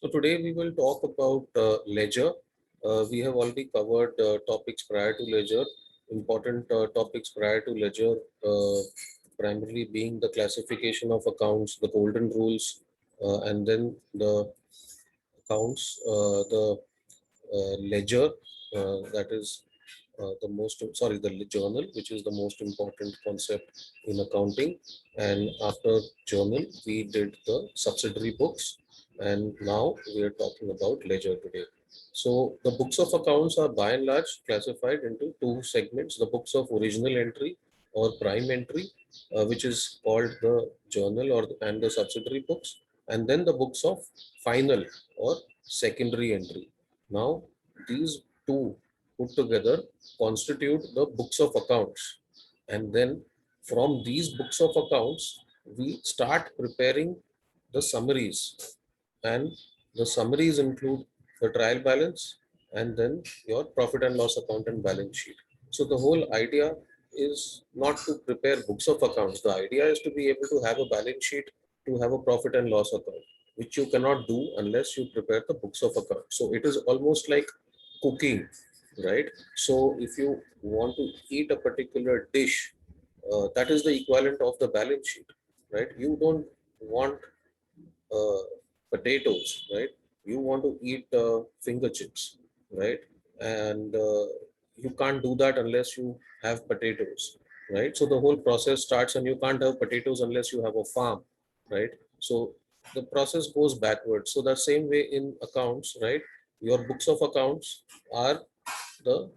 So today we will talk about ledger. We have already covered topics prior to ledger, important topics prior to ledger, primarily being the classification of accounts, the golden rules, and then the accounts, the ledger, that is the most, sorry, the journal, which is the most important concept in accounting. And after journal, we did the subsidiary books. And now we are talking about ledger today. So the books of accounts are by and large classified into two segments: the books of original entry or prime entry, which is called the journal and the subsidiary books, and then the books of final or secondary entry. Now, these two put together constitute the books of accounts. And then from these books of accounts, we start preparing the summaries. And the summaries include the trial balance and then your profit and loss account and balance sheet. So the whole idea is not to prepare books of accounts. The idea is to be able to have a balance sheet, to have a profit and loss account, which you cannot do unless you prepare the books of accounts. So it is almost like cooking, right? So if you want to eat a particular dish, that is the equivalent of the balance sheet, right? You don't want uh, potatoes, right? You want to eat finger chips, right? And you can't do that unless you have potatoes, right? So the whole process starts, and you can't have potatoes unless you have a farm, right? So the process goes backwards. So the same way in accounts, right? Your books of accounts are the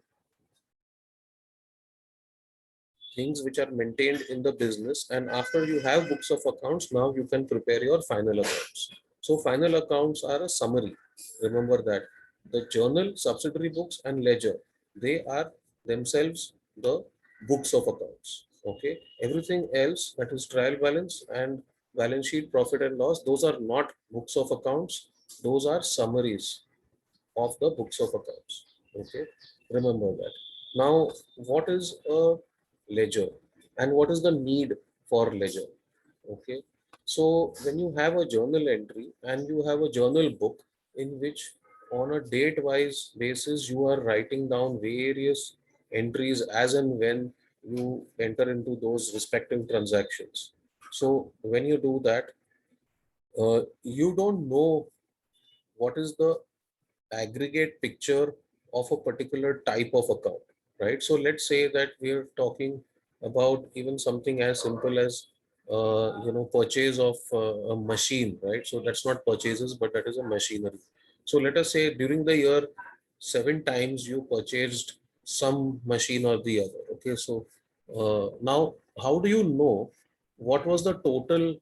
things which are maintained in the business, and after you have books of accounts, now you can prepare your final accounts. So final accounts are a summary. Remember that the journal, subsidiary books, and ledger, they are themselves the books of accounts. Okay, everything else, that is trial balance and balance sheet, profit and loss, those are not books of accounts. Those are summaries of the books of accounts. Okay, remember that. Now, what is a ledger and what is the need for ledger? Okay, so when you have a journal entry and you have a journal book in which on a date wise basis you are writing down various entries as and when you enter into those respective transactions. So when you do that, you don't know what is the aggregate picture of a particular type of account, right? So let's say that we're talking about even something as simple as purchase of a machine, right? So that's not purchases, but that is a machinery. So let us say during the year, 7 times you purchased some machine or the other. Okay, so now how do you know what was the total?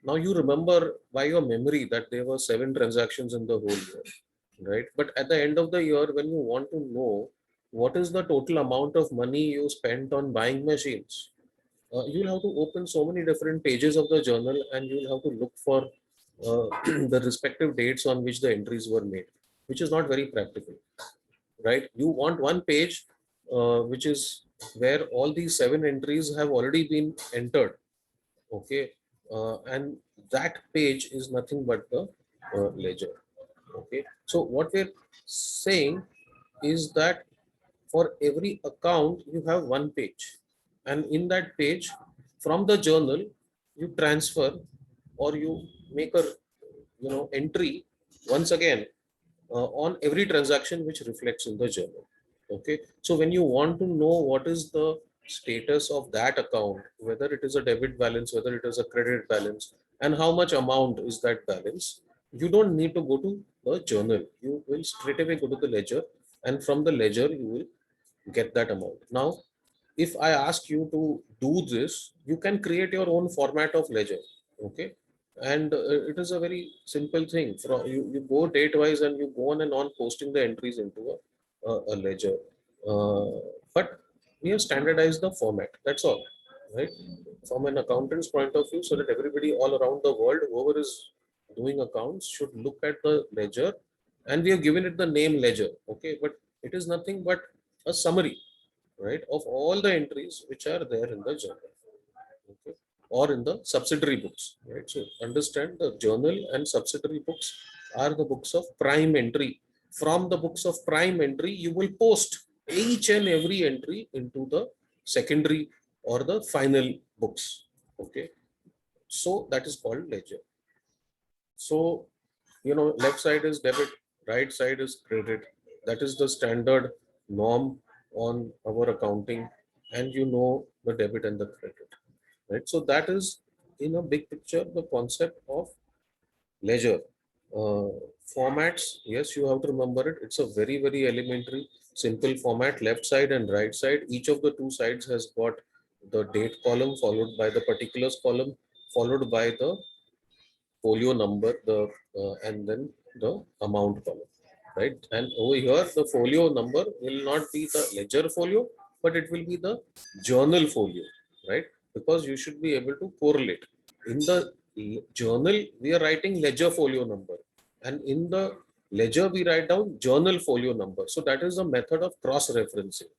Now you remember by your memory that there were 7 transactions in the whole year, right? But at the end of the year, when you want to know what is the total amount of money you spent on buying machines, you'll have to open so many different pages of the journal, and you'll have to look for the respective dates on which the entries were made, which is not very practical, right? You want one page which is where all these 7 entries have already been entered. Okay, and that page is nothing but the ledger. Okay, so what we're saying is that for every account you have one page, and in that page, from the journal, you transfer or you make a entry once again on every transaction which reflects in the journal. Okay, so when you want to know what is the status of that account, whether it is a debit balance, whether it is a credit balance, and how much amount is that balance, you don't need to go to the journal. You will straight away go to the ledger, and from the ledger you will get that amount. Now, if I ask you to do this, you can create your own format of ledger. Okay, and it is a very simple thing. You go date wise and you go on and on posting the entries into a ledger. uh, but we have standardized the format, that's all, right? From an accountant's point of view, so that everybody all around the world, whoever is doing accounts, should look at the ledger, and we have given it the name ledger. Okay, but it is nothing but a summary, right, of all the entries which are there in the journal, okay, or in the subsidiary books, right? So understand the journal and subsidiary books. are the books of prime entry. From the books of prime entry, you will post each and every entry into the secondary or the final books. Okay. So that is called ledger. So, left side is debit, right side is credit. That is the standard norm on our accounting, and the debit and the credit, right? So that is in a big picture the concept of ledger. Uh, Formats, yes, you have to remember it. It's a very, very elementary, simple format, left side and right side. Each of the two sides has got the date column followed by the particulars column, followed by the folio number, and then the amount column, right? And over here, the folio number will not be the ledger folio, but it will be the journal folio, right? Because you should be able to correlate. In the journal, we are writing ledger folio number, and in the ledger, we write down journal folio number. So that is a method of cross-referencing,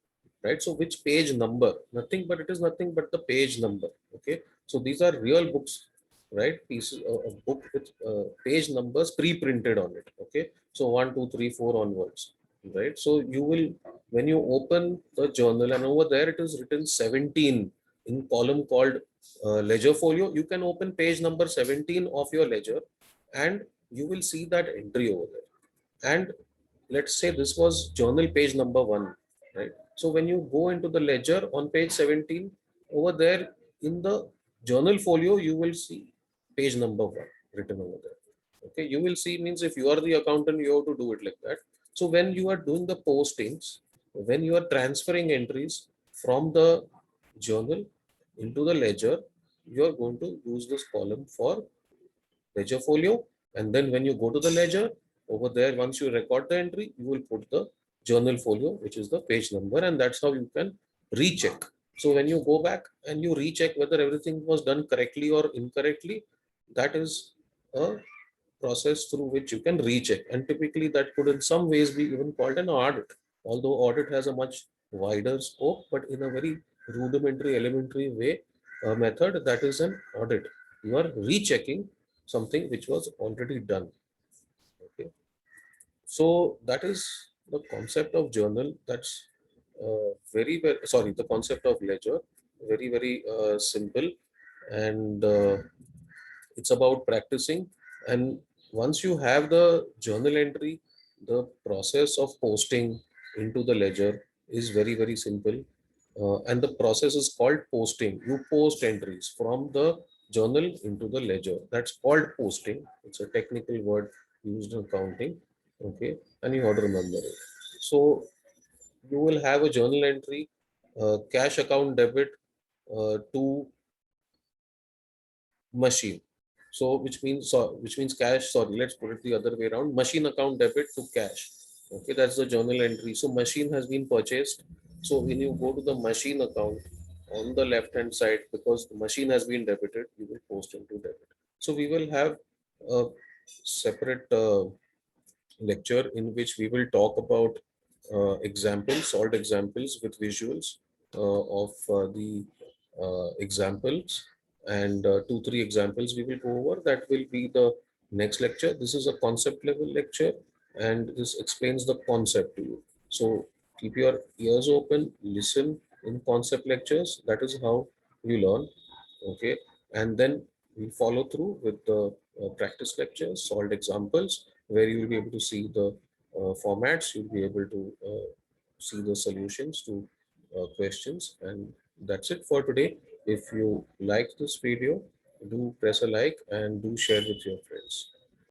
right? So which page number? Nothing, but it is nothing but the page number. Okay. So these are real books, right? Pieces a book with page numbers pre-printed on it. Okay. So 1, 2, 3, 4 onwards, right? So you will, when you open the journal, and over there it is written 17 in column called ledger folio. You can open page number 17 of your ledger, and you will see that entry over there. And let's say this was journal page number 1, right? So when you go into the ledger on page 17, over there in the journal folio, you will see page number 1 written over there. Okay, you will see, means if you are the accountant, you have to do it like that. So when you are doing the postings, when you are transferring entries from the journal into the ledger, you are going to use this column for ledger folio. And then when you go to the ledger, over there, once you record the entry, you will put the journal folio, which is the page number, and that's how you can recheck. So when you go back and you recheck whether everything was done correctly or incorrectly, that is a process through which you can recheck. And typically that could in some ways be even called an audit. Although audit has a much wider scope, but in a very rudimentary, elementary way, method, that is an audit. You are rechecking something which was already done. Okay. So that is the concept of journal. That's very, very, sorry, the concept of ledger, very, very simple. And it's about practicing. And once you have the journal entry, the process of posting into the ledger is very, very simple. And the process is called posting. You post entries from the journal into the ledger. That's called posting. It's a technical word used in accounting. Okay. And you have to remember it. So you will have a journal entry, cash account debit to machine. So which means cash, sorry, let's put it the other way around. Machine account debit to cash. Okay, that's the journal entry. So machine has been purchased. So when you go to the machine account on the left hand side, because the machine has been debited, you will post into debit. So we will have a separate lecture in which we will talk about examples, solved examples with visuals of the examples, and 2 3 examples we will go over. That will be the next lecture. This is a concept level lecture, and this explains the concept to you. So keep your ears open, listen in concept lectures. That is how you learn. Okay. And then we follow through with the practice lectures, solved examples, where you will be able to see the formats. You'll be able to see the solutions to questions. And that's it for today. If you like this video, do press a like and do share with your friends.